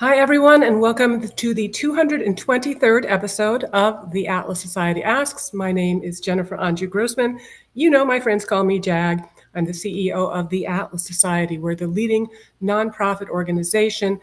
Hi, everyone, and welcome to the 223rd episode of the Atlas Society Asks. My name is Jennifer Grossman. You know, my friends call me JAG. I'm the CEO of the Atlas Society. We're the leading nonprofit organization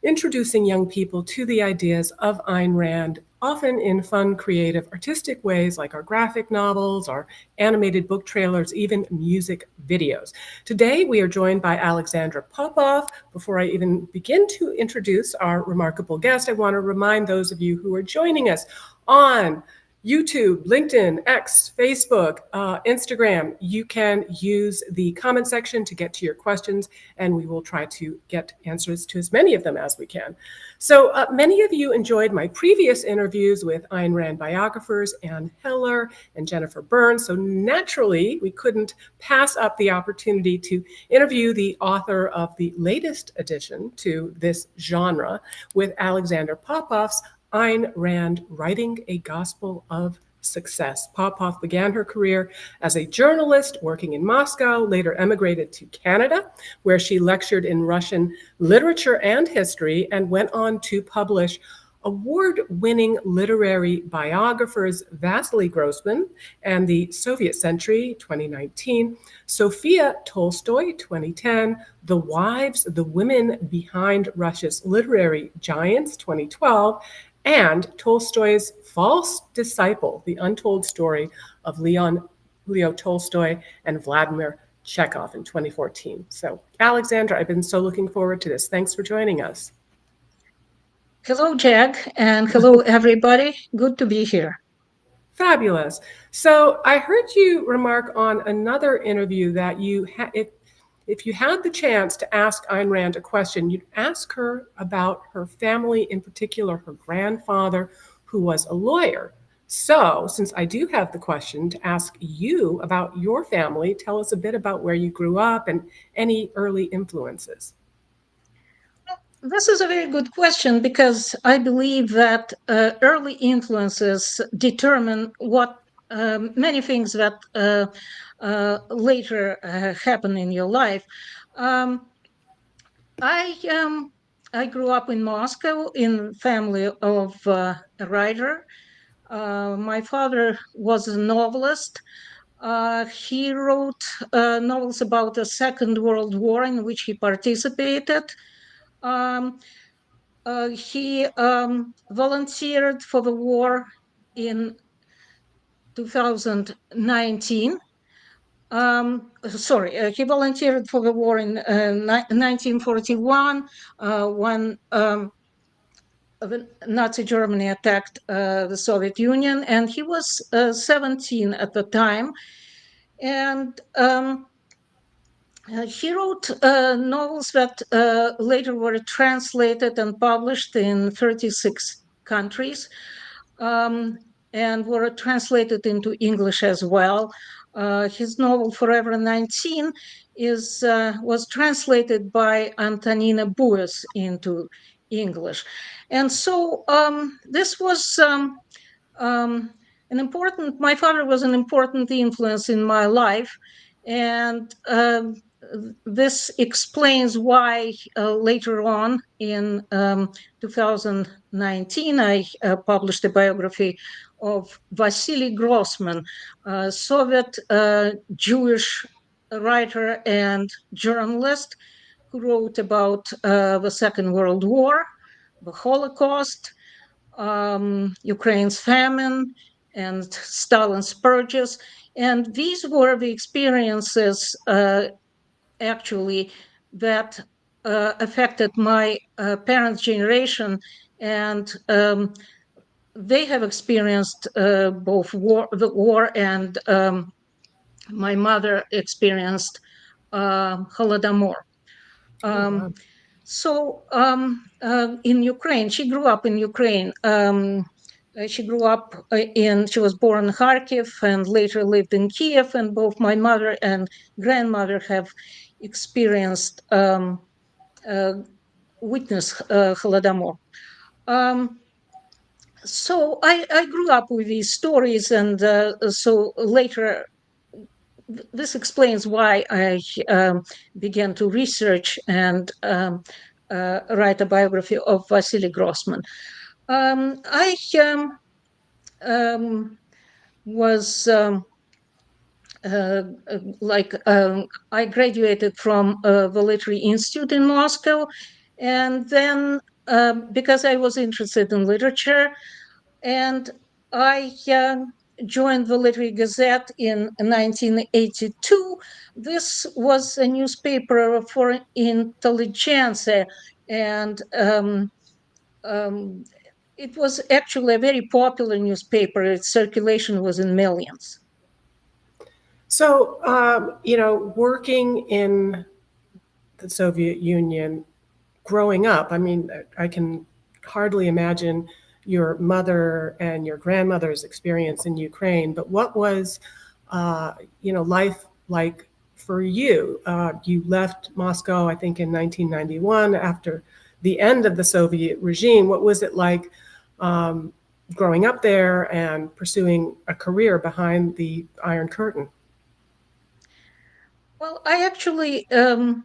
introducing young people to the ideas of Ayn Rand, often in fun, creative, artistic ways like our graphic novels, our animated book trailers, even music videos. Today, we are joined by Alexandra Popoff. Before I even begin to introduce our remarkable guest, I want to remind those of you who are joining us on YouTube, LinkedIn, X, Facebook, Instagram. You can use the comment section to get to your questions, and we will try to get answers to as many of them as we can. So many of you enjoyed my previous interviews with Ayn Rand biographers, Ann Heller and Jennifer Burns. So naturally, we couldn't pass up the opportunity to interview the author of the latest addition to this genre with Alexandra Popoff's Ayn Rand, Writing a Gospel of Success. Popoff began her career as a journalist working in Moscow, later emigrated to Canada, where she lectured in Russian literature and history, and went on to publish award-winning literary biographers Vasily Grossman and the Soviet Century, 2019, Sophia Tolstoy, 2010, The Wives, the Women Behind Russia's Literary Giants, 2012, and Tolstoy's False Disciple, the untold story of Leo Tolstoy and Vladimir Chertkov in 2014. So, Alexandra, I've been so looking forward to this. Thanks for joining us. Hello, Jack, and hello, everybody. Good to be here. Fabulous. So I heard you remark on another interview that if you had the chance to ask Ayn Rand a question, you'd ask her about her family, in particular her grandfather, who was a lawyer. So since I do have the question to ask you about your family, tell us a bit about where you grew up and any early influences. This is a very good question because I believe that early influences determine what many things that later happen in your life. Um, I grew up in Moscow in family of a writer. My father was a novelist. He wrote novels about the Second World War in which he participated. Um, he volunteered for the war in 2019. He volunteered for the war in 1941 when Nazi Germany attacked the Soviet Union, and he was 17 at the time. And he wrote novels that later were translated and published in 36 countries and were translated into English as well. His novel Forever 19 was translated by Antonina Bues into English. And so this was my father was an important influence in my life. And this explains why later on in 2019, I published a biography of Vasily Grossman, a Soviet Jewish writer and journalist who wrote about the Second World War, the Holocaust, Ukraine's famine, and Stalin's purges. And these were the experiences actually that affected my parents' generation, and they have experienced both the war, and my mother experienced Holodomor. So in Ukraine, she grew up in Ukraine. She was born in Kharkiv and later lived in Kiev, and both my mother and grandmother have experienced witnessed Holodomor. So I grew up with these stories, and so later this explains why I began to research and write a biography of Vasily Grossman. I was I graduated from a Military Institute in Moscow, and then because I was interested in literature, and I joined the Literary Gazette in 1982. This was a newspaper for intelligentsia, and it was actually a very popular newspaper. Its circulation was in millions. So, working in the Soviet Union, growing up, I mean, I can hardly imagine your mother and your grandmother's experience in Ukraine, but what was, life like for you? You left Moscow, I think, in 1991 after the end of the Soviet regime. What was it like growing up there and pursuing a career behind the Iron Curtain? Well, I actually, in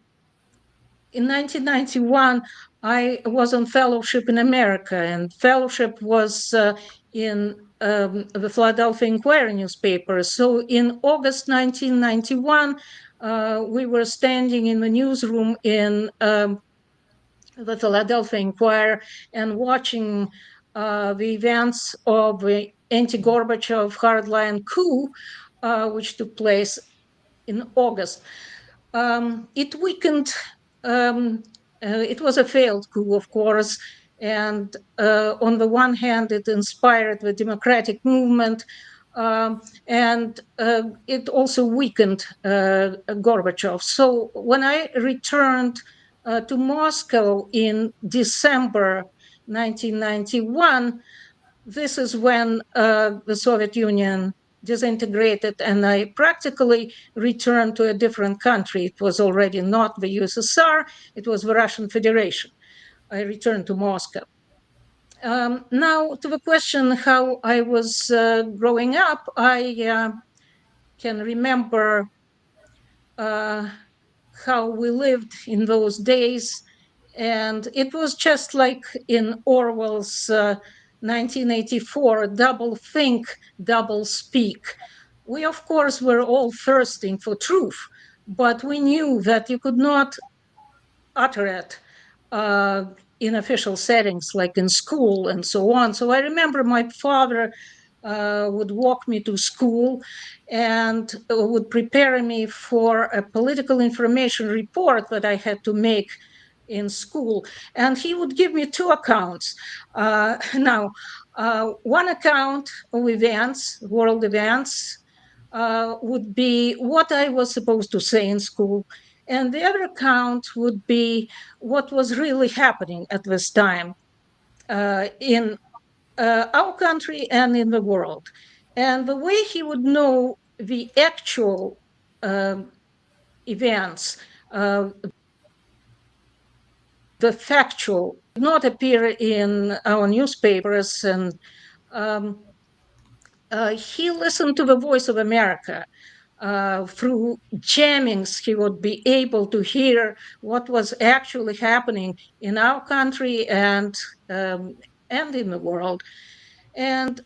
1991, I was on fellowship in America, and fellowship was in the Philadelphia Inquirer newspaper. So in August 1991, we were standing in the newsroom in the Philadelphia Inquirer and watching the events of the anti-Gorbachev hardline coup, which took place in August. It weakened. It was a failed coup, of course, and on the one hand, it inspired the democratic movement, and it also weakened Gorbachev. So when I returned to Moscow in December 1991, this is when the Soviet Union disintegrated, and I practically returned to a different country. It was already not the USSR, it was the Russian Federation. I returned to Moscow. Now, to the question how I was growing up, I can remember how we lived in those days. And it was just like in Orwell's 1984, double think, double speak. We, of course, were all thirsting for truth, but we knew that you could not utter it in official settings, like in school and so on. So I remember my father would walk me to school and would prepare me for a political information report that I had to make in school. And he would give me two accounts. One account of events, world events, would be what I was supposed to say in school. And the other account would be what was really happening at this time in our country and in the world. And the way he would know the actual events, the factual, not appear in our newspapers. And he listened to the Voice of America. Through jammings, he would be able to hear what was actually happening in our country and in the world. And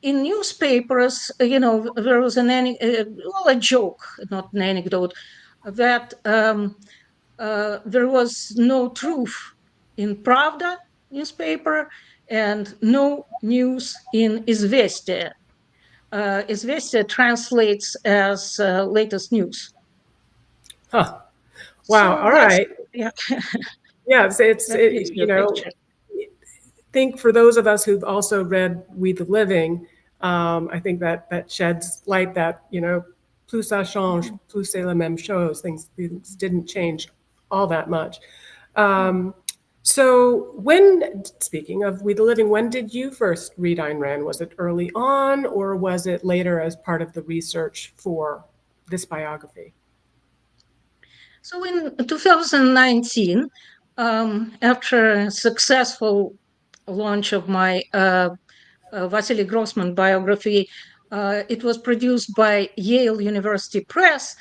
in newspapers, there was a joke, not an anecdote, that there was no truth in Pravda newspaper and no news in Izvestia. Izvestia translates as latest news. Huh. Wow. So All right. yeah. Yeah. Picture. Think for those of us who've also read We the Living, I think that sheds light that, plus ça change, plus c'est la même chose. Things didn't change all that much. So speaking of We the Living, when did you first read Ayn Rand? Was it early on, or was it later as part of the research for this biography? So in 2019, after a successful launch of my Vasily Grossman biography, it was produced by Yale University Press.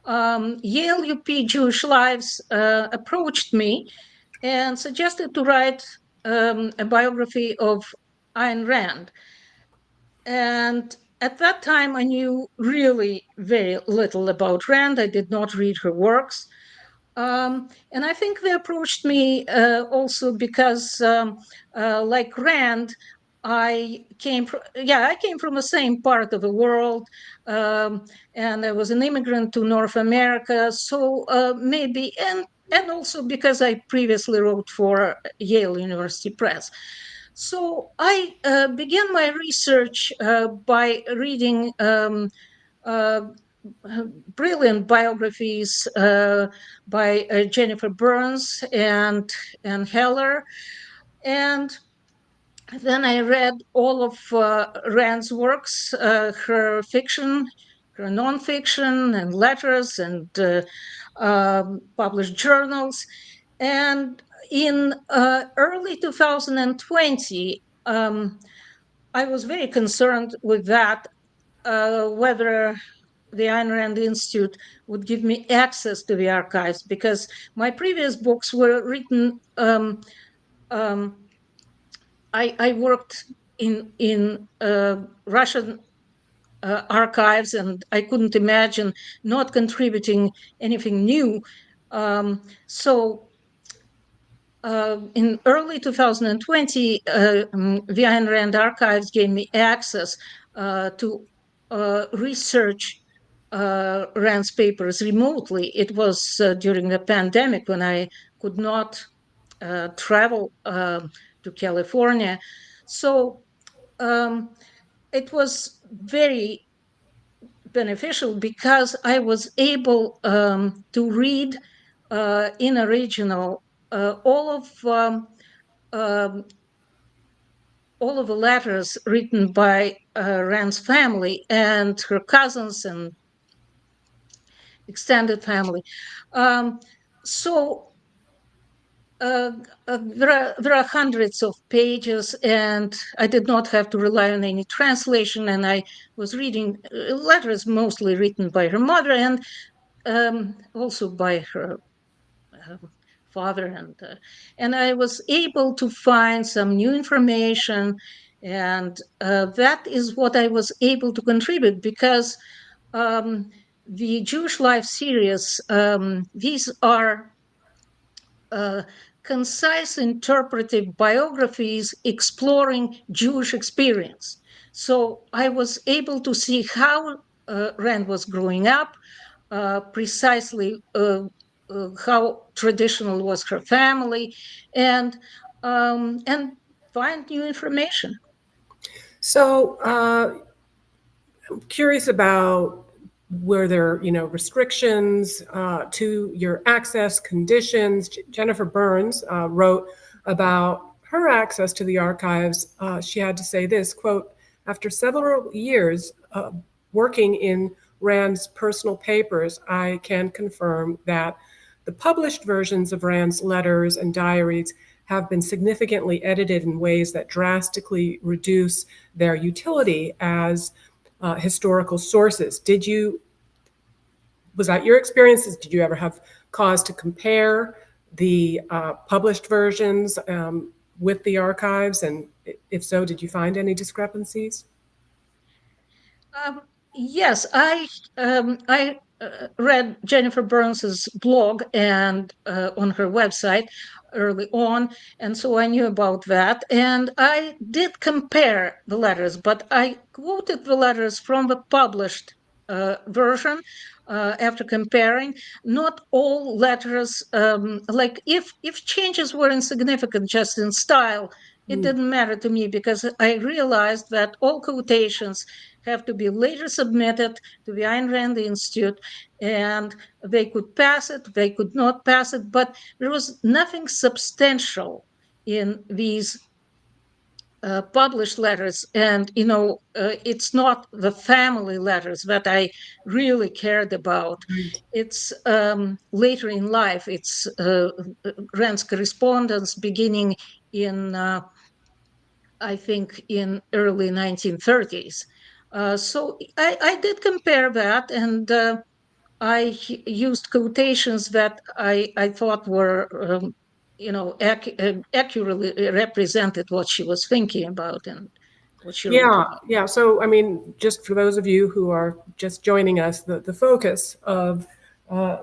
Yale UP Jewish Lives approached me and suggested to write a biography of Ayn Rand. And at that time, I knew really very little about Rand. I did not read her works. And I think they approached me also because, like Rand, I came from the same part of the world, and I was an immigrant to North America. So maybe, and also because I previously wrote for Yale University Press. So I began my research by reading uh, brilliant biographies by Jennifer Burns and Heller, and then I read all of Rand's works, her fiction, her nonfiction, and letters, and published journals. And in early 2020, I was very concerned with that, whether the Ayn Rand Institute would give me access to the archives, because my previous books were written. Um, I worked in Russian archives, and I couldn't imagine not contributing anything new. So in early 2020, the Ayn Rand archives gave me access to research Rand's papers remotely. It was during the pandemic when I could not travel to California. So it was very beneficial because I was able to read in original um, all of the letters written by Rand's family and her cousins and extended family. Um, so there are hundreds of pages, and I did not have to rely on any translation. And I was reading letters mostly written by her mother and also by her father, and I was able to find some new information, and that is what I was able to contribute, because the Jewish Life series, these are concise interpretive biographies exploring Jewish experience. So I was able to see how Rand was growing up, precisely how traditional was her family, and find new information. So, I'm curious about, were there, restrictions to your access, conditions? Jennifer Burns wrote about her access to the archives. She had to say this, quote, "After several years working in Rand's personal papers, I can confirm that the published versions of Rand's letters and diaries have been significantly edited in ways that drastically reduce their utility as historical sources." Was that your experiences? Did you ever have cause to compare the published versions with the archives? And if so, did you find any discrepancies? Yes, I read Jennifer Burns's blog and on her website early on, and so I knew about that. And I did compare the letters, but I quoted the letters from the published version after comparing. Not all letters, like if changes were insignificant, just in style, it didn't matter to me, because I realized that all quotations have to be later submitted to the Ayn Rand Institute, and they could pass it, they could not pass it, but there was nothing substantial in these published letters. And it's not the family letters that I really cared about. It's later in life. It's Rand's correspondence beginning in I think in early 1930s. So I did compare that, and I used quotations that I thought were accurately represented what she was thinking about and what she wrote Yeah, about. yeah. So, I mean, just for those of you who are just joining us, the focus of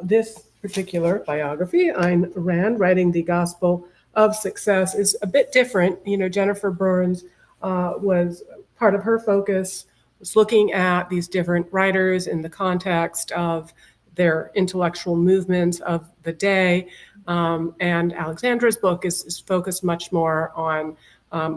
this particular biography, Ayn Rand, writing the Gospel of Success, is a bit different. You know, Jennifer Burns was part of her focus was looking at these different writers in the context of their intellectual movements of the day. And Alexandra's book is focused much more on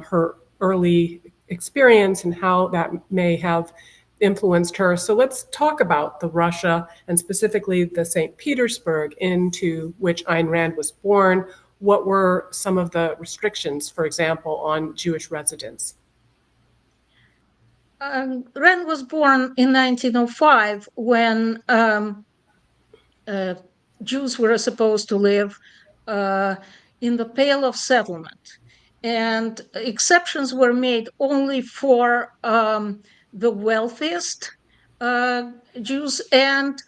her early experience and how that may have influenced her. So let's talk about the Russia and specifically the St. Petersburg into which Ayn Rand was born. What were some of the restrictions, for example, on Jewish residents? Rand was born in 1905 when uh, Jews were supposed to live uh, in the Pale of Settlement. And exceptions were made only for the wealthiest Jews and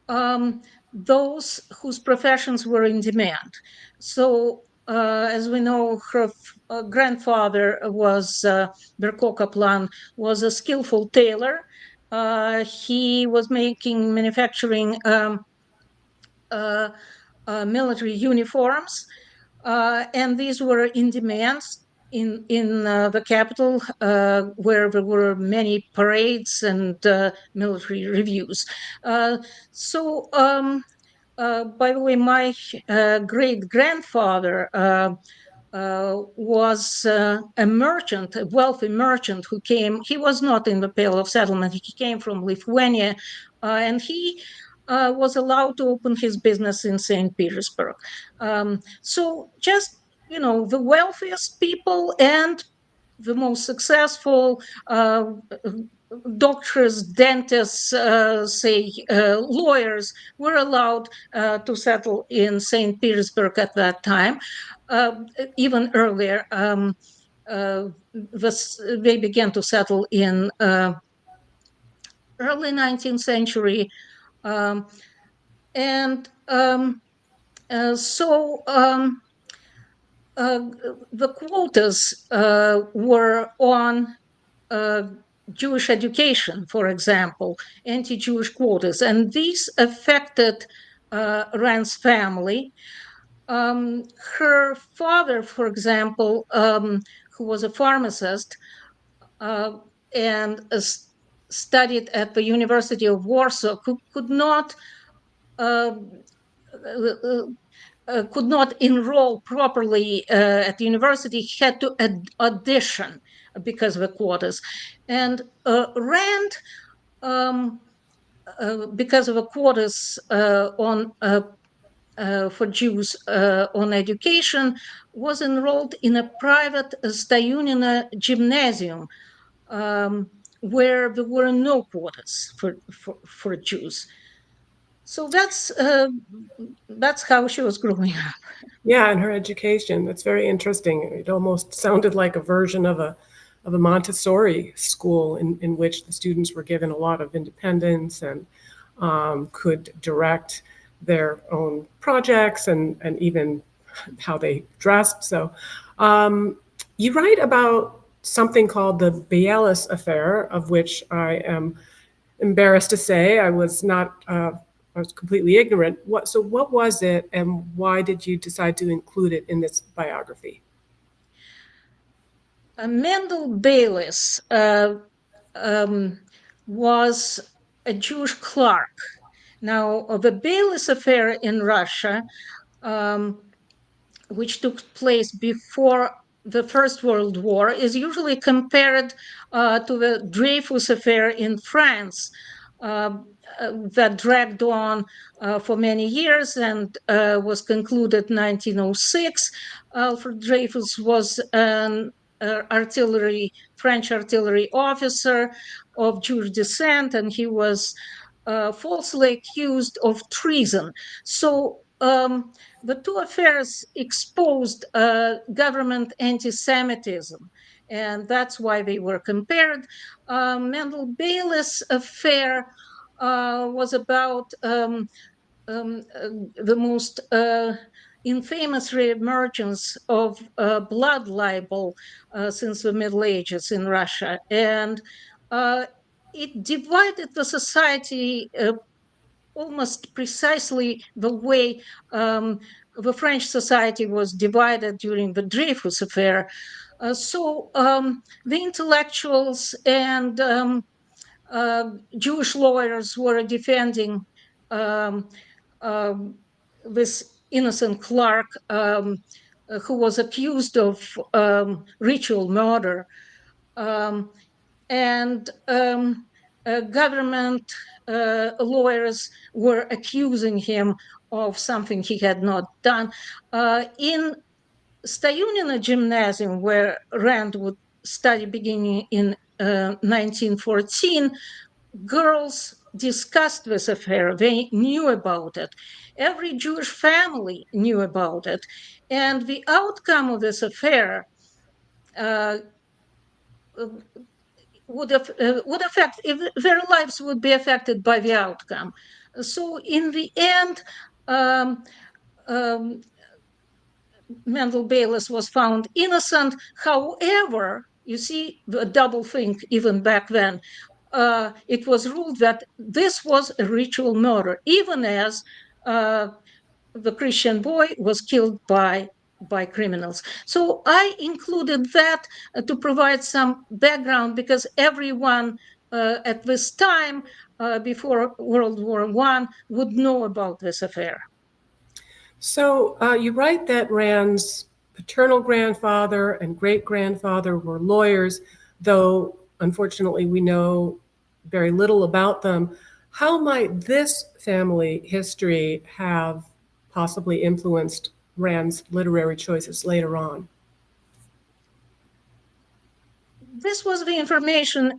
um, those whose professions were in demand. So, as we know, her grandfather was Berko Kaplan, was a skillful tailor. He was making manufacturing uh, military uniforms, and these were in demand in the capital, where there were many parades and military reviews. By the way, my great grandfather was a merchant, a wealthy merchant who came. He was not in the Pale of Settlement. He came from Lithuania, and he was allowed to open his business in St. Petersburg. So just the wealthiest people and the most successful doctors, dentists, lawyers were allowed to settle in St. Petersburg at that time. Uh, Even earlier, they began to settle in early 19th century. Um, and so the quotas were on uh, Jewish education, for example, anti-Jewish quotas, and these affected Rand's family. Her father, for example, who was a pharmacist uh, and studied at the University of Warsaw, could not uh, uh, could not enroll properly at the university. He had to audition because of the quotas. And Rand, um, because of the quotas on for Jews on education, was enrolled in a private Stayunina gymnasium, where there were no quotas for Jews. So that's how she was growing up. Yeah, and her education. That's very interesting. It almost sounded like a version of a Montessori school in which the students were given a lot of independence and could direct their own projects and even how they dressed. So you write about something called the Bielis affair, of which I am embarrassed to say I was not. I was completely ignorant. What was it, and why did you decide to include it in this biography? Mendel Baylis was a Jewish clerk. Now, the Baylis affair in Russia, um, which took place before the First World War, is usually compared to the Dreyfus affair in France. Uh, that dragged on for many years and was concluded 1906. Alfred Dreyfus was an French artillery officer of Jewish descent, and he was falsely accused of treason. So the two affairs exposed government anti-Semitism, and that's why they were compared. Mendel Baylis affair was about the most infamous reemergence of blood libel since the Middle Ages in Russia. And it divided the society almost precisely the way the French society was divided during the Dreyfus affair. So the intellectuals and Jewish lawyers were defending um, um, this innocent clerk who was accused of ritual murder. Um, and government lawyers were accusing him of something he had not done. In Stayunina Gymnasium, where Rand would study beginning in 1914, girls discussed this affair. They knew about it. Every Jewish family knew about it. And the outcome of this affair uh, would affect, if their lives would be affected by the outcome. So in the end, um, um, Mendel Bayless was found innocent. However, you see the double thing even back then. It was ruled that this was a ritual murder, even as the Christian boy was killed by criminals. So I included that to provide some background, because everyone at this time before World War I would know about this affair. So you write that Rand's paternal grandfather and great grandfather were lawyers, though unfortunately we know very little about them. How might this family history have possibly influenced Rand's literary choices later on? This was the information,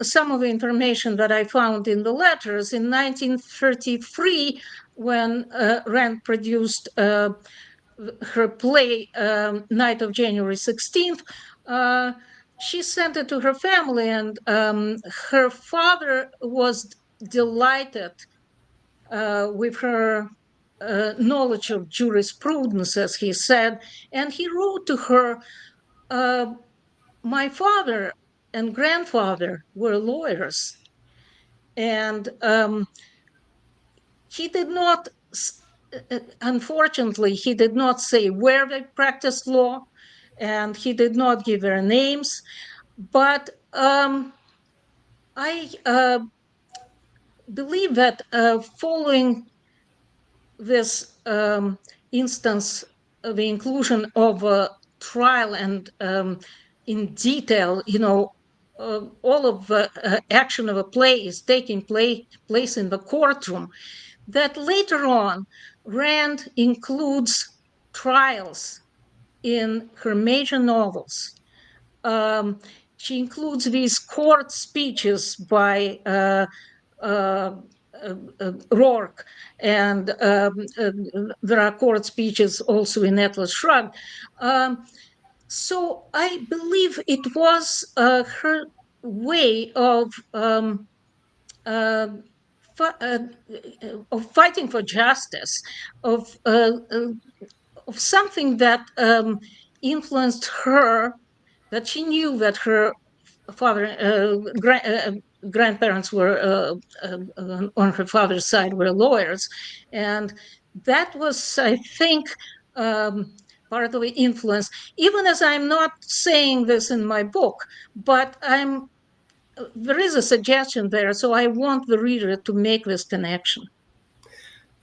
some of the information that I found in the letters. In 1933, when Rand produced her play, Night of January 16th, she sent it to her family, and her father was delighted with her knowledge of jurisprudence, as he said, and he wrote to her, my father and grandfather were lawyers, and he did not, unfortunately, he did not say where they practiced law, and he did not give their names. But I believe that following this instance of the inclusion of a trial and in detail, all of the action of a play is taking place in the courtroom, that later on Rand includes trials in her major novels. Um, she includes these court speeches by Rourke, and there are court speeches also in Atlas Shrugged. So I believe it was her way uh, of fighting for justice, of something that influenced her, that she knew that her father, grandparents were on her father's side were lawyers, and that was, I think, part of the influence. Even as I'm not saying this in my book, but there is a suggestion there, so I want the reader to make this connection.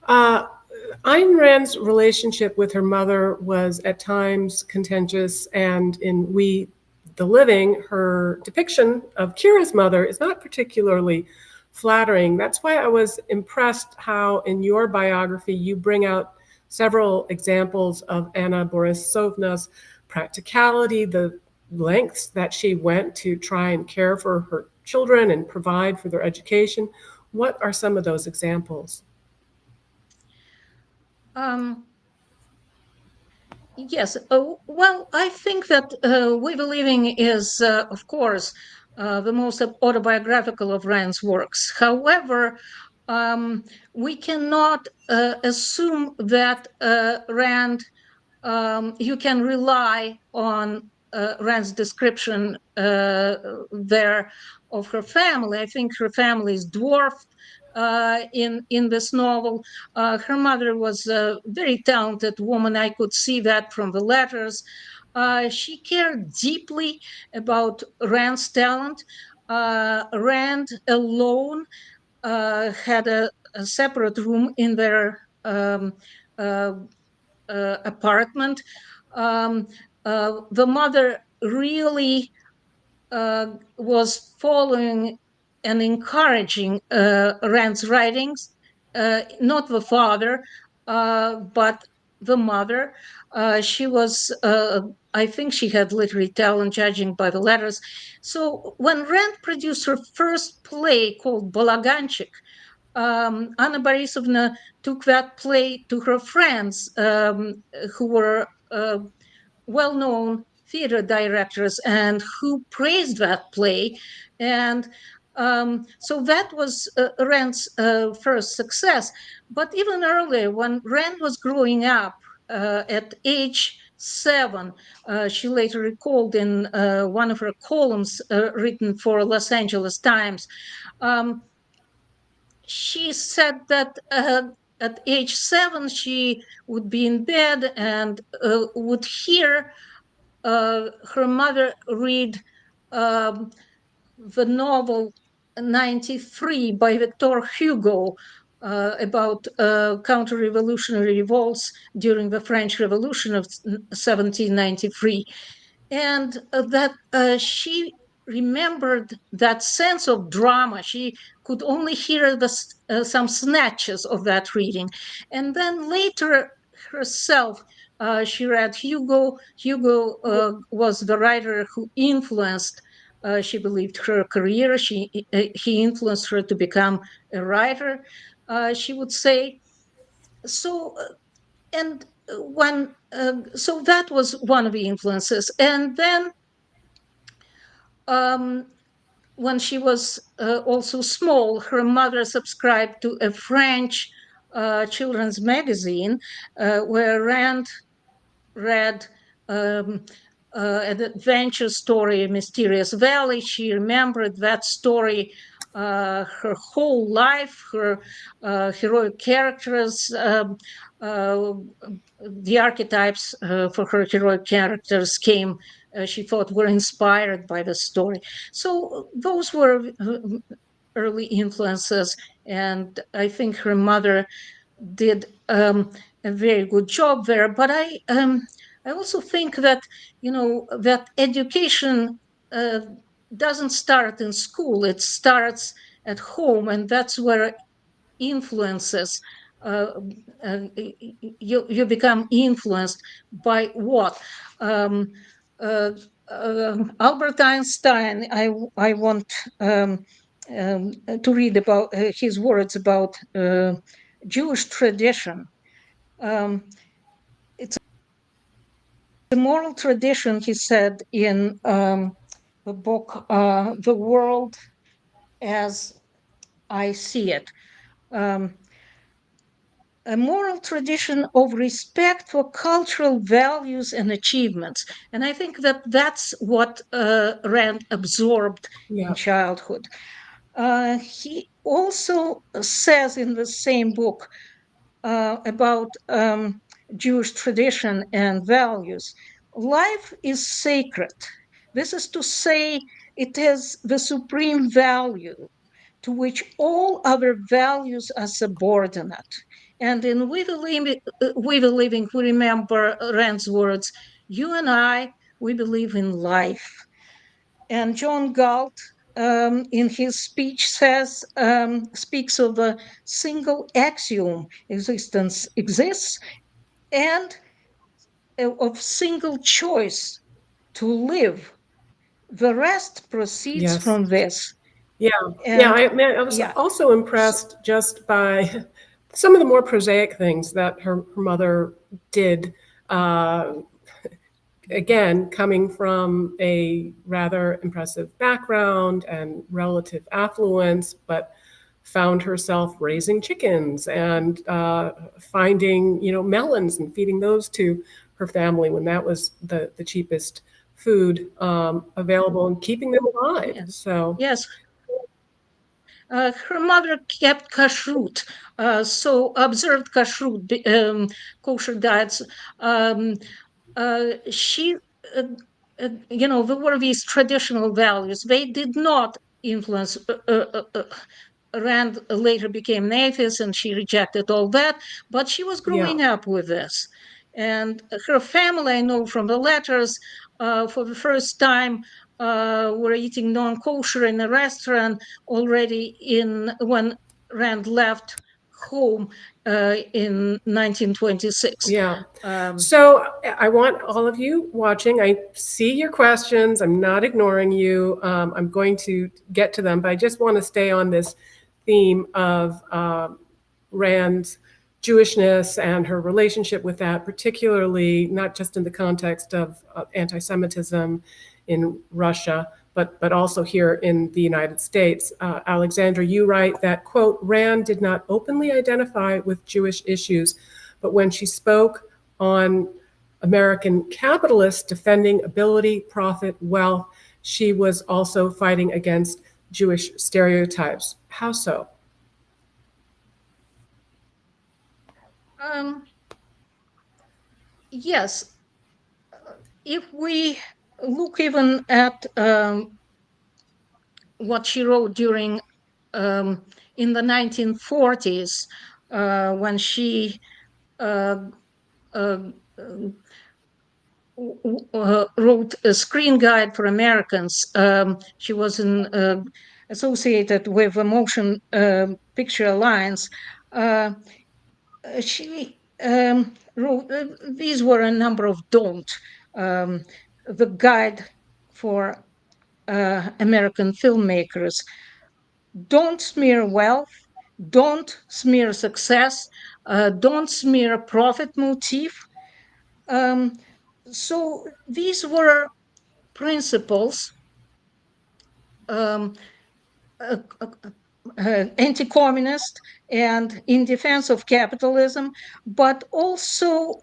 Ayn Rand's relationship with her mother was at times contentious, and in We the Living, her depiction of Kira's mother is not particularly flattering. That's why I was impressed how in your biography you bring out several examples of Anna Borisovna's practicality, the lengths that she went to try and care for her children and provide for their education. What are some of those examples? Yes, well, I think that We the Living is, of course, the most autobiographical of Rand's works. However, we cannot assume that Rand, you can rely on Rand's description there of her family. I think her family is dwarfed in this novel. Her mother was a very talented woman. I could see that from the letters. She cared deeply about Rand's talent. Rand alone had a separate room in their uh, apartment. The mother really was following and encouraging Rand's writings, not the father, but the mother. She was, I think she had literary talent, judging by the letters. So when Rand produced her first play called Balaganchik, Anna Borisovna took that play to her friends who were well-known theater directors and who praised that play. And so that was Rand's first success. But even earlier, when Rand was growing up at age 7, she later recalled in one of her columns written for Los Angeles Times, she said that at age 7 she would be in bed and would hear her mother read the novel 93 by Victor Hugo about counter-revolutionary revolts during the French Revolution of 1793. And that she remembered that sense of drama. She could only hear some snatches of that reading. And then later herself, she read Hugo. Hugo was the writer who influenced, she believed, her career. He influenced her to become a writer, she would say. So, and when, so that was one of the influences. And then when she was also small, her mother subscribed to a French children's magazine where Rand read an adventure story, Mysterious Valley. She remembered that story her whole life, her heroic characters, the archetypes for her heroic characters came, she thought, were inspired by the story. So those were early influences, and I think her mother did a very good job there. But I also think that, that education doesn't start in school. It starts at home, and that's where influences, you become influenced by what? Albert Einstein, I want to read about his words about Jewish tradition. It's a moral tradition, he said in the book The World as I See It. A moral tradition of respect for cultural values and achievements. And I think that that's what Rand absorbed in childhood. He also says in the same book about Jewish tradition and values, life is sacred. This is to say, it is the supreme value to which all other values are subordinate. And in We the Living, we remember Rand's words, you and I, we believe in life. And John Galt, in his speech, speaks of a single axiom: existence exists, and of single choice to live. The rest proceeds from this. Yeah, I was also impressed just by some of the more prosaic things that her mother did. Again, coming from a rather impressive background and relative affluence, but found herself raising chickens and finding, melons and feeding those to her family when that was the cheapest food available and keeping them alive. Yes. So, Yes. Her mother kept kashrut, so observed kashrut, kosher diets. Um, she, there were these traditional values. They did not influence. Rand later became an atheist, and she rejected all that. But she was yeah. growing up with this, and her family, I know from the letters, for the first time were eating non-kosher in a restaurant already in when Rand left home in 1926. Yeah. Um, So I want all of you watching. I see your questions. I'm not ignoring you. I'm going to get to them, but I just want to stay on this theme of Rand's Jewishness and her relationship with that, particularly not just in the context of anti-Semitism in Russia, but also here in the United States. Alexandra, you write that, quote, Rand did not openly identify with Jewish issues, but when she spoke on American capitalists defending ability, profit, wealth, she was also fighting against Jewish stereotypes. How so? um, yes, if we look even at what she wrote during in the 1940s when she uh, uh, wrote a screen guide for Americans. She was associated with a motion picture alliance. She wrote, these were a number of don't. The guide for American filmmakers. Don't smear wealth, don't smear success, don't smear profit motif. Um, so these were principles, um, uh, uh, anti-communist and in defense of capitalism, but also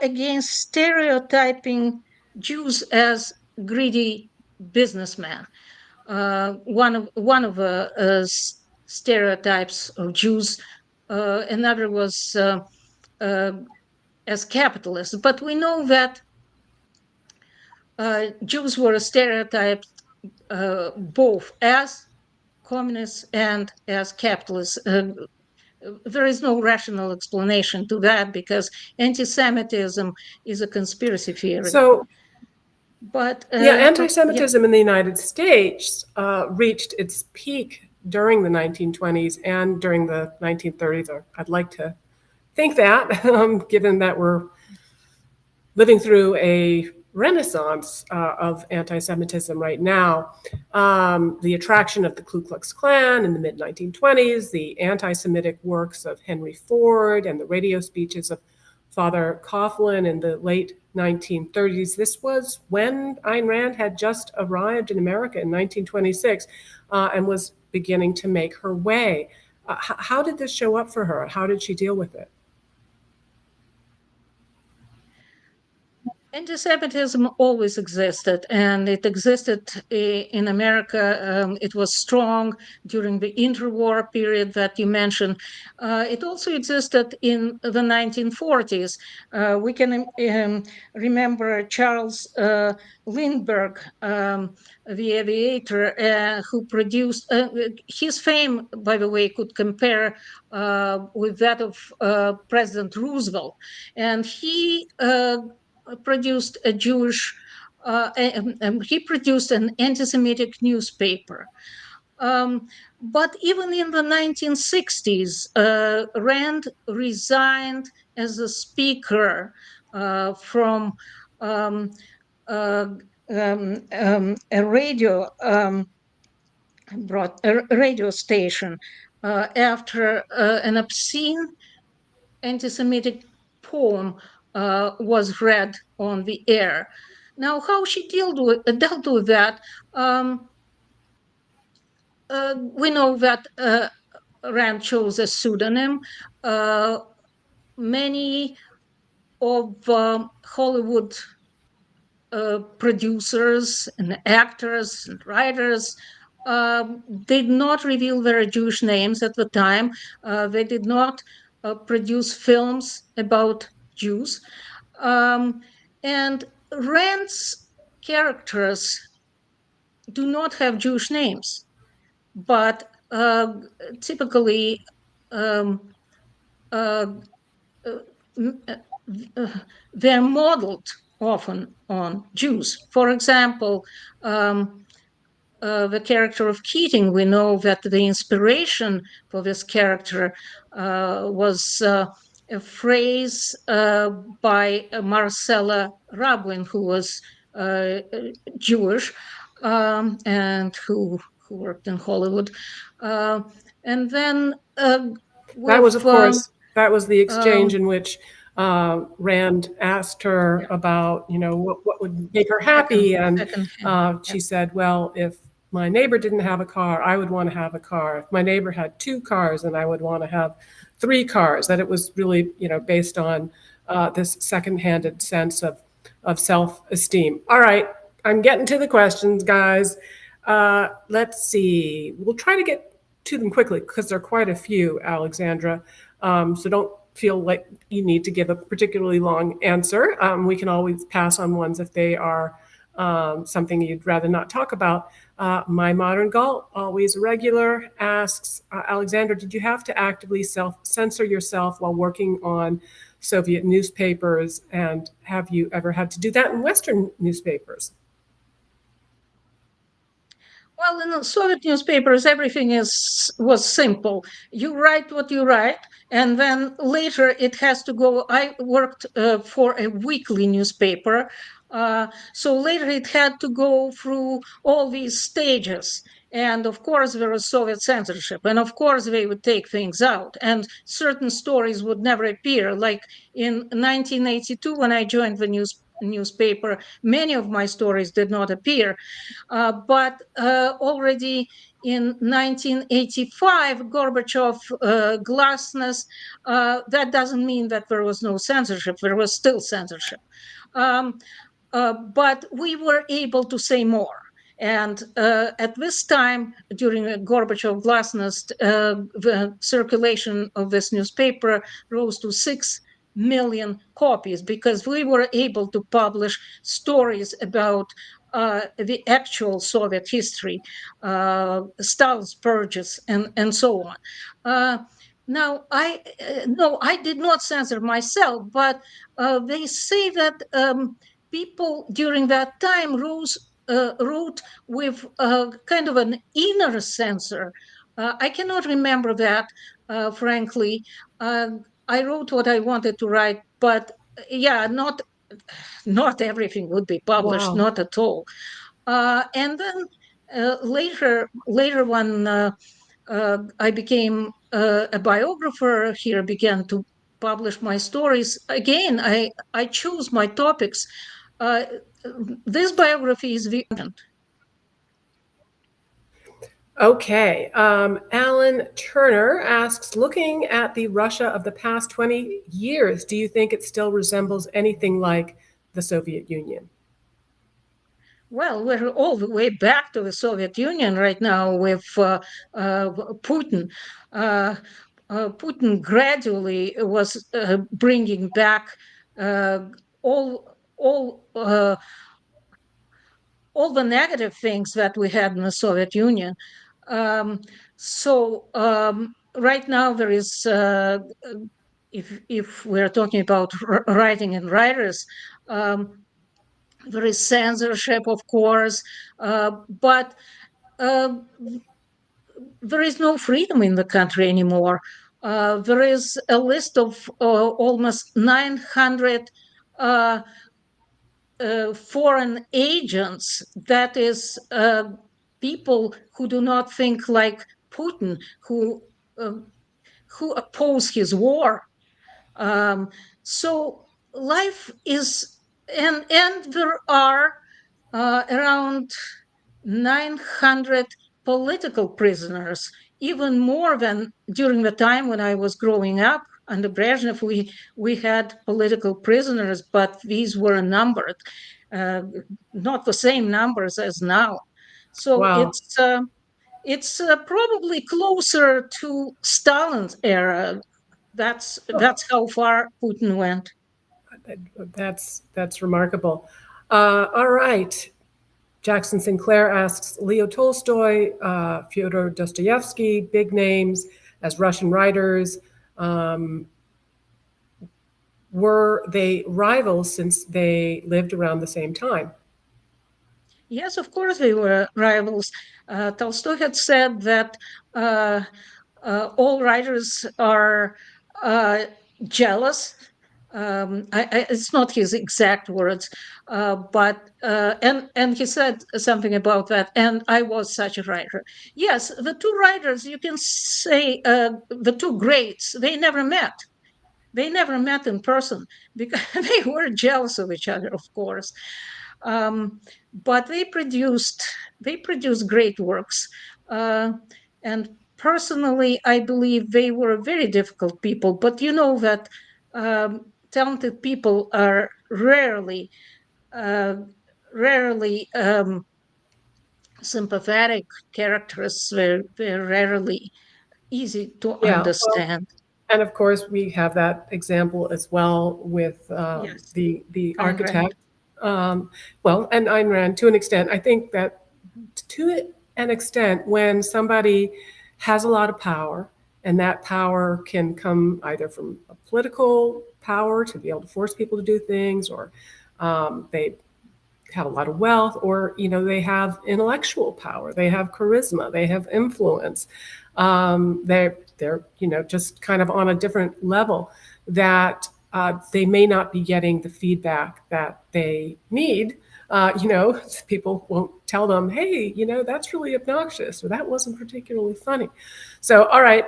against stereotyping Jews as greedy businessmen. One of stereotypes of Jews, another was uh, as capitalists. But we know that Jews were stereotyped both as communists and as capitalists. There is no rational explanation to that because anti-Semitism is a conspiracy theory. So, But yeah, yeah, anti-Semitism in the United States reached its peak during the 1920s and during the 1930s. Or I'd like to think that, given that we're living through a renaissance of anti-Semitism right now. The attraction of the Ku Klux Klan in the mid 1920s, the anti-Semitic works of Henry Ford, and the radio speeches of Father Coughlin in the late 1930s. This was when Ayn Rand had just arrived in America in 1926 and was beginning to make her way. How did this show up for her? How did she deal with it? anti-Semitism always existed, and it existed in America. It was strong during the interwar period that you mentioned. It also existed in the 1940s. We can remember Charles Lindbergh, the aviator, who produced his fame, by the way, could compare with that of President Roosevelt. And he produced a Jewish, he produced an anti-Semitic newspaper. But even in the 1960s, Rand resigned as a speaker from uh, a radio brought a radio station after an obscene anti-Semitic poem was read on the air. Now, how she dealt with that? We know that Rand chose a pseudonym. Many of Hollywood producers and actors and writers did not reveal their Jewish names at the time. They did not produce films about Jews. And Rand's characters do not have Jewish names, but typically um, uh, they're modeled often on Jews. For example, the character of Keating, we know that the inspiration for this character was a phrase by Marcella Rablin, who was Jewish and who worked in Hollywood. And then That was, with of course, that was the exchange um, in which Rand asked her yeah, about, what would make her second, happy, and second hand. Yeah. she said, "Well, if my neighbor didn't have a car, I would want to have a car. If my neighbor had two cars, then I would want to have three cars." That it was really, based on this second-handed sense of self-esteem. All right, I'm getting to the questions, guys. Let's see. We'll try to get to them quickly because there are quite a few, Alexandra. So don't feel like you need to give a particularly long answer. We can always pass on ones if they are something you'd rather not talk about. My Modern Galt, always regular, asks, Alexandra, did you have to actively self-censor yourself while working on Soviet newspapers? And have you ever had to do that in Western newspapers? Well, in the Soviet newspapers, everything was simple. You write what you write, and then later it has to go. I worked for a weekly newspaper, so later it had to go through all these stages. And of course, there was Soviet censorship, and of course, they would take things out, and certain stories would never appear. Like in 1982, when I joined the newspaper, many of my stories did not appear. But already in 1985, Gorbachev glasnost, that doesn't mean that there was no censorship. There was still censorship. But we were able to say more. And at this time, during Gorbachev glasnost, the circulation of this newspaper rose to 6 million copies because we were able to publish stories about the actual Soviet history, Stalin's purges, and so on. Now, I did not censor myself, but they say that people during that time wrote with kind of an inner censor. I cannot remember that, frankly. I wrote what I wanted to write, but yeah, not everything would be published, Wow. not at all. And then later when I became a biographer here, began to publish my stories. Again, I chose my topics. Uh, this biography is the Okay. Alan Turner asks, looking at the Russia of the past 20 years, do you think it still resembles anything like the Soviet Union? well, we're all the way back to the Soviet Union right now with Putin. Putin gradually was bringing back uh, all all uh, all the negative things that we had in the Soviet Union. Um, so right now there is, if we're talking about writing and writers, there is censorship, of course, but uh, there is no freedom in the country anymore. There is a list of almost 900 uh, foreign agents, that is, people who do not think like Putin, uh, who oppose his war. Um, so life is, and there are around 900 political prisoners even more than during the time when I was growing up under Brezhnev. We had political prisoners, but these were numbered, not the same numbers as now. So Wow. it's probably closer to Stalin's era. That's how far Putin went. That's remarkable. All right. Jackson Sinclair asks Leo Tolstoy, Fyodor Dostoevsky, big names as Russian writers. Were they rivals since they lived around the same time? Yes, of course they were rivals. Tolstoy had said that uh, all writers are jealous. It's not his exact words, but and he said something about that. And I was such a writer. Yes, the two writers, you can say, the two greats, they never met. They never met in person because they were jealous of each other, of course. Um, but they produced great works, and personally, I believe they were very difficult people. But you know that talented people are uh, rarely sympathetic characters. They're rarely easy to Yeah. Well, understand. and of course, we have that example as well with Yes, the Ayn Rand. architect. Well, and Ayn Rand to an extent. I think that to an extent, when somebody has a lot of power, and that power can come either from a political power to be able to force people to do things, or they have a lot of wealth, or they have intellectual power, they have charisma, they have influence. They're just kind of on a different level that they may not be getting the feedback that they need. People won't tell them, hey, that's really obnoxious, or that wasn't particularly funny. So, all right,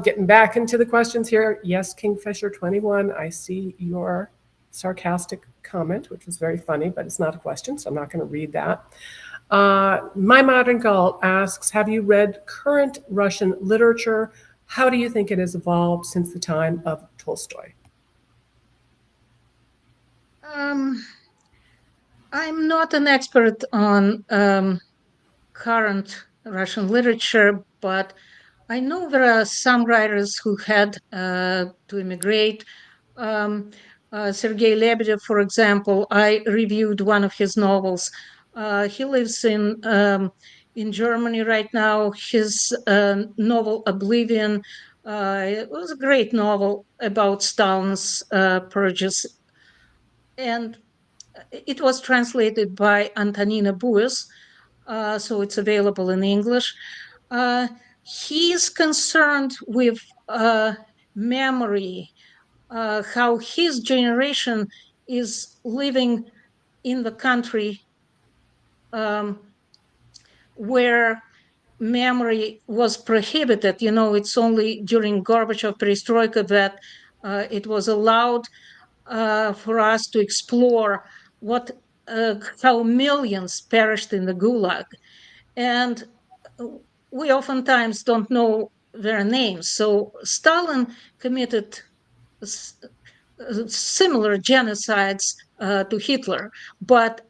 getting back into the questions here. Yes, Kingfisher 21, I see your sarcastic comment, which was very funny, but it's not a question, so I'm not going to read that. My Modern Gull asks, have you read current Russian literature? How do you think it has evolved since the time of Tolstoy? Um, I'm not an expert on current Russian literature, but I know there are some writers who had to immigrate. Um, Sergei Lebedev, for example, I reviewed one of his novels. He lives in Germany right now. His novel Oblivion, it was a great novel about Stalin's purges, and it was translated by Antonina Buis, so it's available in English. Uh, he's concerned with memory, how his generation is living in the country um, where memory was prohibited. It's only during Gorbachev perestroika that it was allowed for us to explore how millions perished in the Gulag. And we oftentimes don't know their names. So Stalin committed similar genocides to Hitler, but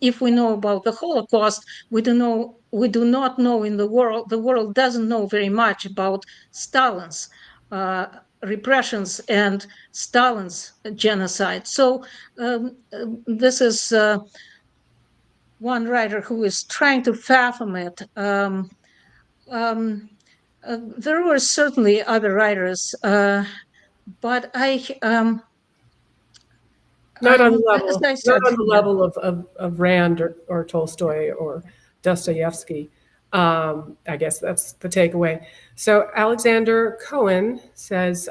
if we know about the Holocaust, we do not know in the world doesn't know very much about Stalin's repressions and Stalin's genocide. So this is one writer who is trying to fathom it. Um, there were certainly other writers, but Not on the as level, I not said, on the yeah. level of Rand or Tolstoy or Dostoevsky. I guess that's the takeaway. So Alexander Cohen says,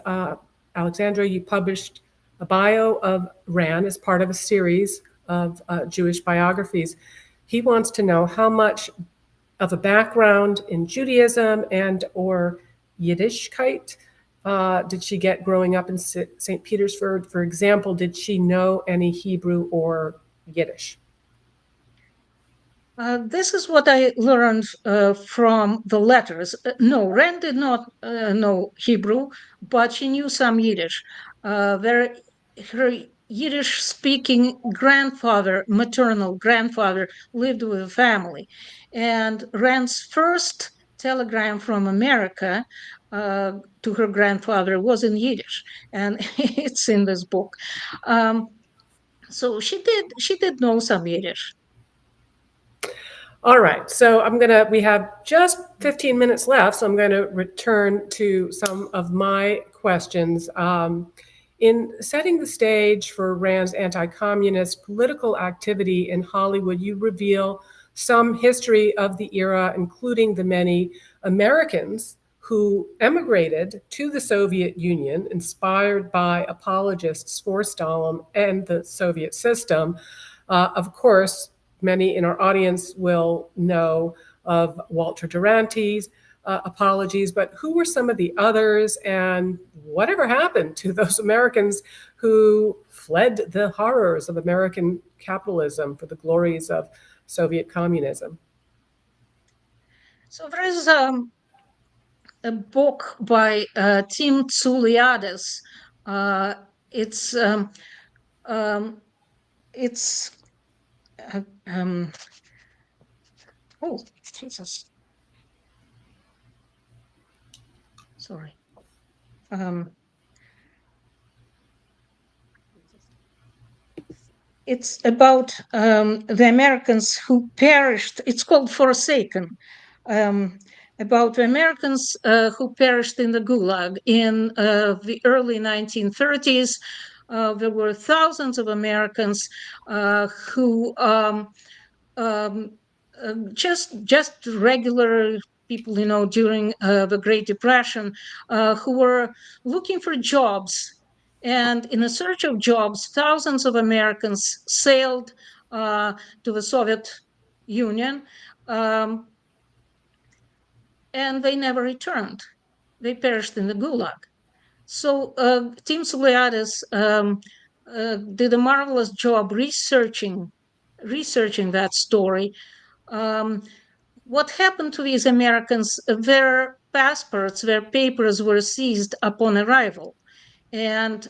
Alexandra, you published a bio of Rand as part of a series of Jewish biographies. He wants to know how much of a background in Judaism and or Yiddishkeit did she get growing up in St. Petersburg? For example, did she know any Hebrew or Yiddish? This is what I learned from the letters. No, Rand did not know Hebrew, but she knew some Yiddish. Her Yiddish-speaking grandfather, maternal grandfather, lived with a family. And Rand's first telegram from America to her grandfather was in Yiddish, and it's in this book. So she did know some Yiddish. All right, so we have just 15 minutes left, so I'm going to return to some of my questions. In setting the stage for Rand's anti-communist political activity in Hollywood, you reveal some history of the era, including the many Americans who emigrated to the Soviet Union, inspired by apologists for Stalin and the Soviet system. Of course, many in our audience will know of Walter Duranty's apologies, but who were some of the others, and whatever happened to those Americans who fled the horrors of American capitalism for the glories of Soviet communism? So there is a book by Tim Tsouliadis. Uh, it's um, it's uh, um, oh Jesus, sorry. Um, it's about the Americans who perished. It's called Forsaken. Um, about the Americans who perished in the Gulag in the early 1930s. There were thousands of Americans who just regular people, during the Great Depression, who were looking for jobs. And in a search of jobs, thousands of Americans sailed to the Soviet Union, um, and they never returned. They perished in the Gulag. So Tim Souliadis did a marvelous job researching that story. Um, what happened to these Americans? Their passports, their papers were seized upon arrival. And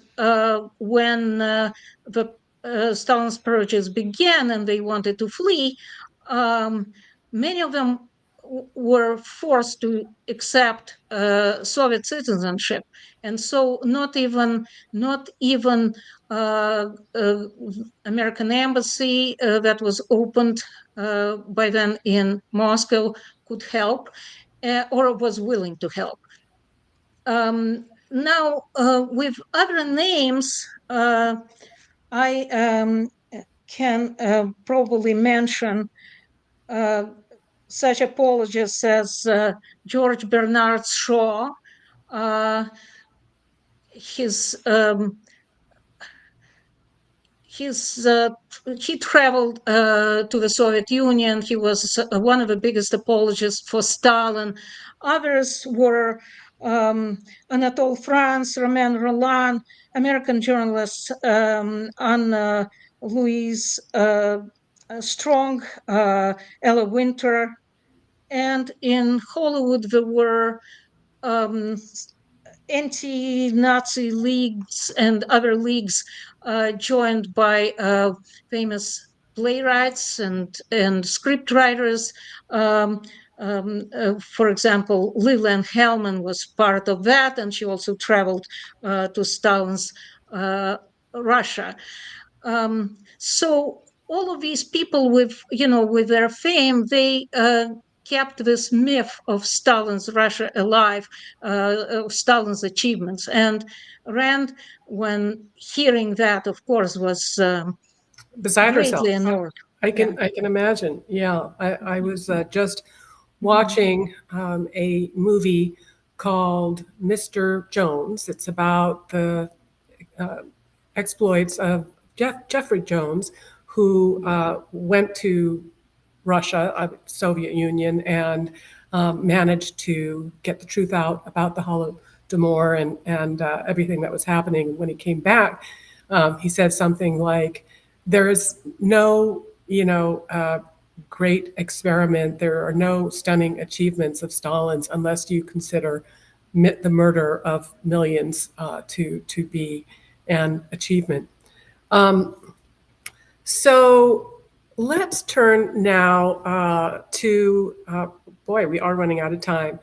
when the Stalin's purges began and they wanted to flee, um, many of them were forced to accept Soviet citizenship, and so not even American embassy that was opened by then in Moscow could help, or was willing to help. Now, with other names, I can probably mention such apologists as George Bernard Shaw. His he traveled to the Soviet Union. He was one of the biggest apologists for Stalin. Others were Anatole France, Romain Rolland, American journalists Anna Louise Strong, Ella Winter. And in Hollywood, there were anti-Nazi leagues and other leagues joined by famous playwrights and script writers. For example, Leland Hellman was part of that, and she also traveled to Stalin's Russia. So all of these people with their fame, they kept this myth of Stalin's Russia alive, of Stalin's achievements. And Rand, when hearing that, of course, was Beside herself. greatly annoyed. I can imagine. Yeah, I was just watching a movie called Mr. Jones. It's about the exploits of Jeffrey Jones, who went to Russia, Soviet Union, and managed to get the truth out about the Holodomor and everything that was happening. When he came back, he said something like, "There is no, great experiment. There are no stunning achievements of Stalin's unless you consider the murder of millions to be an achievement. Um, so let's turn now to, boy, we are running out of time.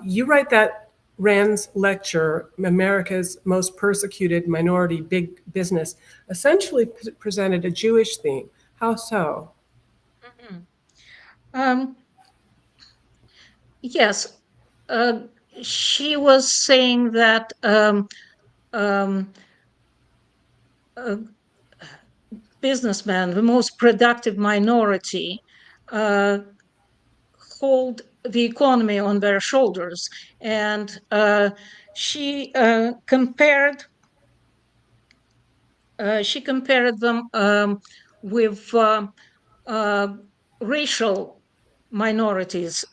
You write that Rand's lecture, America's Most Persecuted Minority, Big Business, essentially presented a Jewish theme. How so? Mhm. Um, yes, uh, she was saying that um, uh, businessmen, the most productive minority, uh, hold the economy on their shoulders. And she compared them with uh, racial minorities,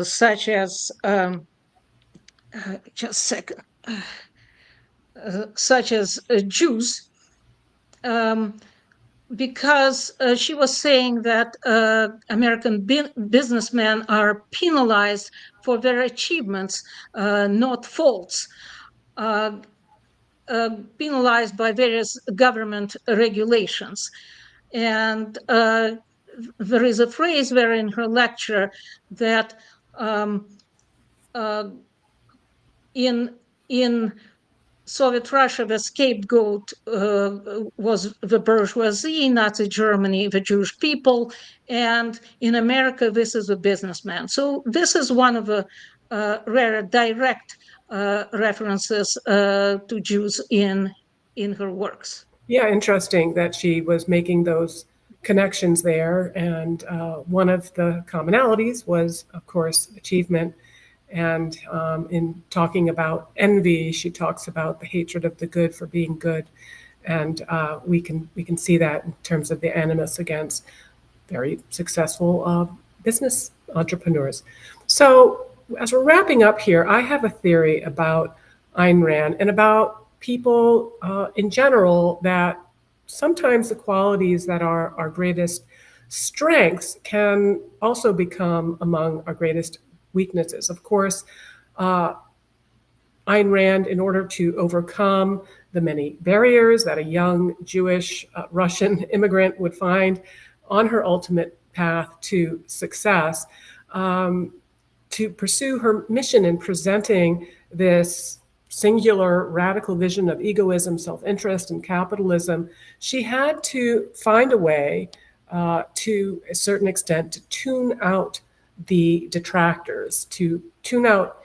such as just a second, such as Jews. Um, because she was saying that American businessmen are penalized for their achievements, not faults, uh, penalized by various government regulations. And there is a phrase there in her lecture that um, uh, in Soviet Russia, the scapegoat was the bourgeoisie, Nazi Germany, the Jewish people, and in America, this is the businessman. So this is one of the rare direct references to Jews in her works. Yeah, interesting that she was making those connections there. And one of the commonalities was, of course, achievement. And in talking about envy, she talks about the hatred of the good for being good. And we can see that in terms of the animus against very successful business entrepreneurs. So, as we're wrapping up here, I have a theory about Ayn Rand and about people in general that sometimes the qualities that are our greatest strengths can also become among our greatest weaknesses. Of course, uh, Ayn Rand, in order to overcome the many barriers that a young Jewish Russian immigrant would find on her ultimate path to success, um, to pursue her mission in presenting this singular radical vision of egoism, self interest, and capitalism, she had to find a way to a certain extent to tune out the detractors, to tune out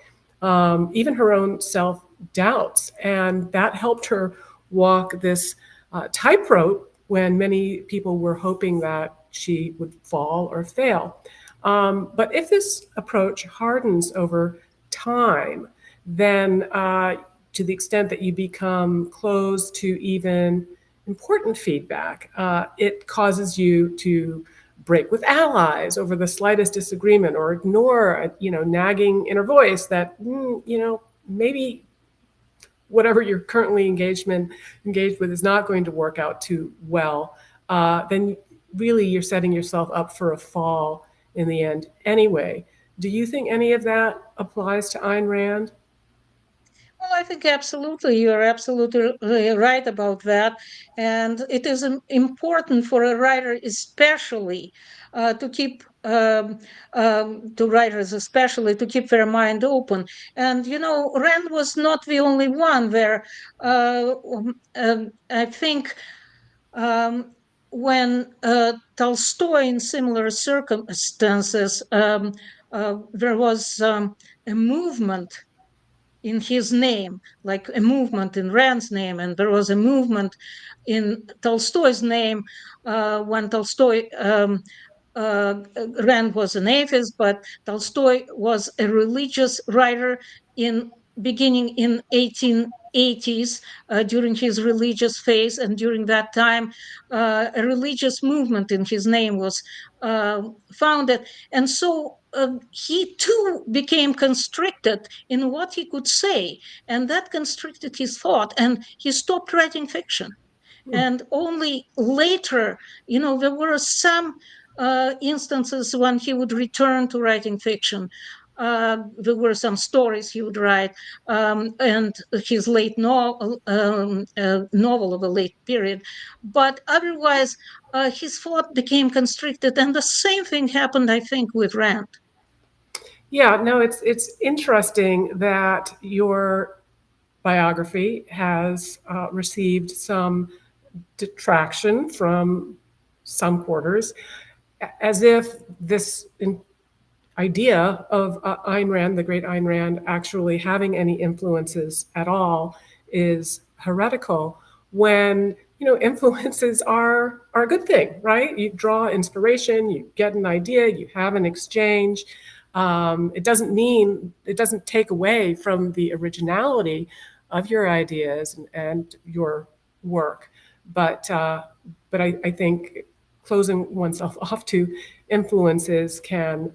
even her own self doubts. And that helped her walk this tightrope when many people were hoping that she would fall or fail. But if this approach hardens over time, then to the extent that you become closed to even important feedback, it causes you to break with allies over the slightest disagreement or ignore a nagging inner voice that maybe whatever you're currently engaged with is not going to work out too well. Then really you're setting yourself up for a fall in the end anyway. Do you think any of that applies to Ayn Rand? Well, I think absolutely. You're absolutely right about that. And it is important for a writer, especially to keep, to writers especially, to keep their mind open. And, Rand was not the only one there. I think when Tolstoy, in similar circumstances, there was a movement in his name, like a movement in Rand's name, and there was a movement in Tolstoy's name when Tolstoy. Rand was an atheist, but Tolstoy was a religious writer in beginning in 1880s during his religious phase, and during that time, a religious movement in his name was founded, and so he too became constricted in what he could say, and that constricted his thought, and he stopped writing fiction. Hmm. And only later, there were some instances when he would return to writing fiction. There were some stories he would write, and his late novel of a late period. But otherwise, his thought became constricted, and the same thing happened, I think, with Rand. Yeah, no, it's interesting that your biography has received some detraction from some quarters, as if this idea of Ayn Rand, the great Ayn Rand, actually having any influences at all is heretical. When influences are a good thing, right? You draw inspiration, you get an idea, you have an exchange. It doesn't take away from the originality of your ideas and your work, but I think closing oneself off to influences can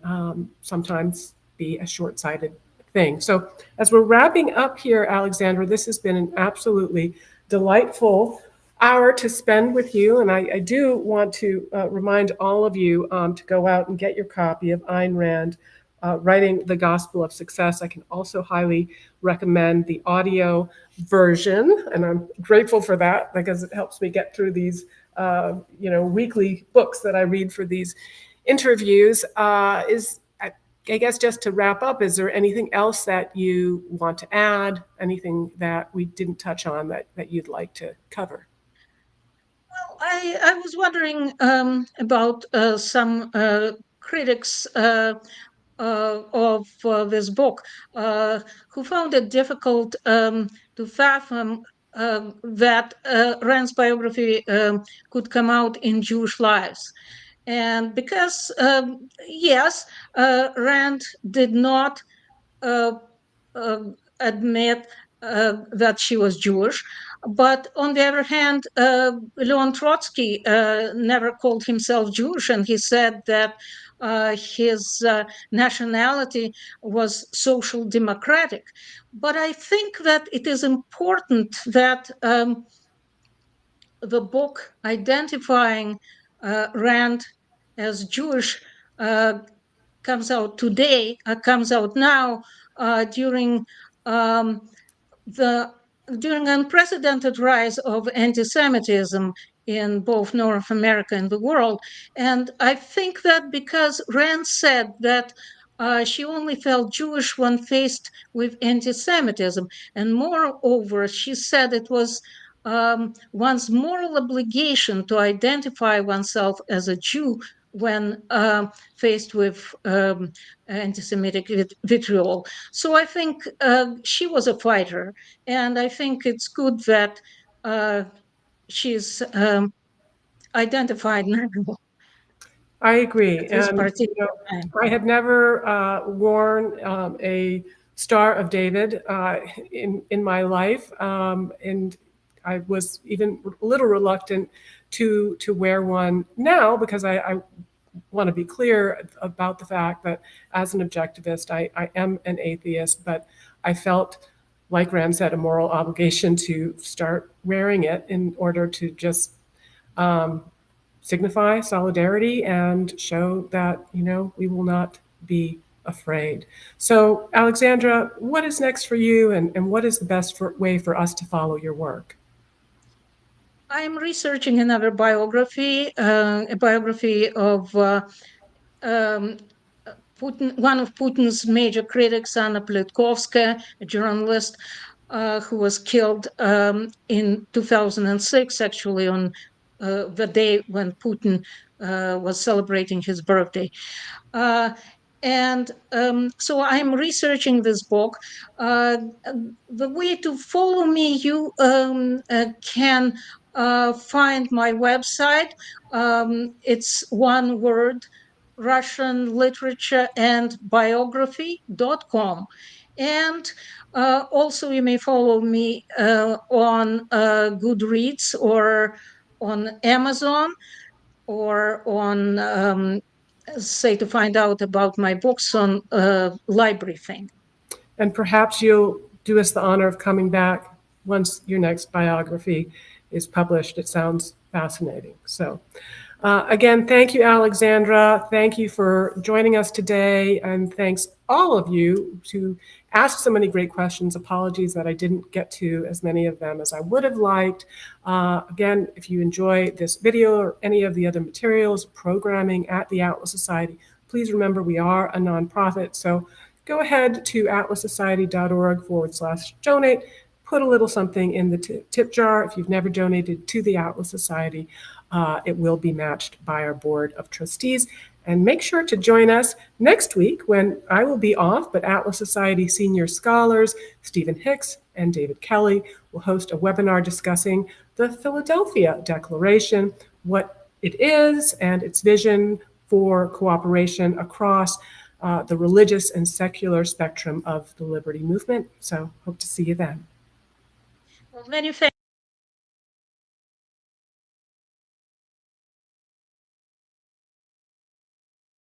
sometimes be a short-sighted thing. So as we're wrapping up here, Alexandra, this has been an absolutely delightful hour to spend with you. And I do want to remind all of you to go out and get your copy of Ayn Rand, Writing the Gospel of Success. I can also highly recommend the audio version, and I'm grateful for that because it helps me get through these weekly books that I read for these interviews. I guess just to wrap up, is there anything else that you want to add? Anything that we didn't touch on that you'd like to cover? Well, I was wondering about some critics of this book who found it difficult to fathom that Rand's biography could come out in Jewish lives. And because, yes, Rand did not uh, uh, admit that she was Jewish. But on the other hand, Leon Trotsky never called himself Jewish, and he said that his nationality was social democratic. But I think that it is important that the book identifying Rand as Jewish comes out today, comes out now during um, the during unprecedented rise of anti-Semitism in both North America and the world. And I think that because Rand said that she only felt Jewish when faced with anti-Semitism, and moreover, she said it was one's moral obligation to identify oneself as a Jew when faced with anti-Semitic vitriol. So I think she was a fighter, and I think it's good that she's identified now I agree. at this And, particular time. I have never worn a Star of David in my life. And I was even a little reluctant to wear one now because I want to be clear about the fact that as an objectivist, I am an atheist, but I felt, like Rand said, a moral obligation to start wearing it in order to just um, signify solidarity and show that, we will not be afraid. So, Alexandra, what is next for you, and what is the best way for us to follow your work? I'm researching another biography, a biography of um, Putin, one of Putin's major critics, Anna Politkovskaya, a journalist who was killed in 2006, actually on the day when Putin was celebrating his birthday. Uh, and so I'm researching this book. The way to follow me, you can find my website. It's one word, Russian literature and biography.com. And also, you may follow me on Goodreads or on Amazon or on, say, to find out about my books on library thing. And perhaps you'll do us the honor of coming back once your next biography is published. It sounds fascinating. So, Again, thank you, Alexandra. Thank you for joining us today. And thanks all of you to ask so many great questions. Apologies that I didn't get to as many of them as I would have liked. Again, if you enjoy this video or any of the other materials, programming at the Atlas Society, please remember we are a nonprofit. So go ahead to atlassociety.org/donate. Put a little something in the tip jar. If you've never donated to the Atlas Society, it will be matched by our board of trustees. And make sure to join us next week when I will be off, but Atlas Society senior scholars Stephen Hicks and David Kelly will host a webinar discussing the Philadelphia Declaration, what it is and its vision for cooperation across the religious and secular spectrum of the liberty movement. So hope to see you then. Well, many thanks.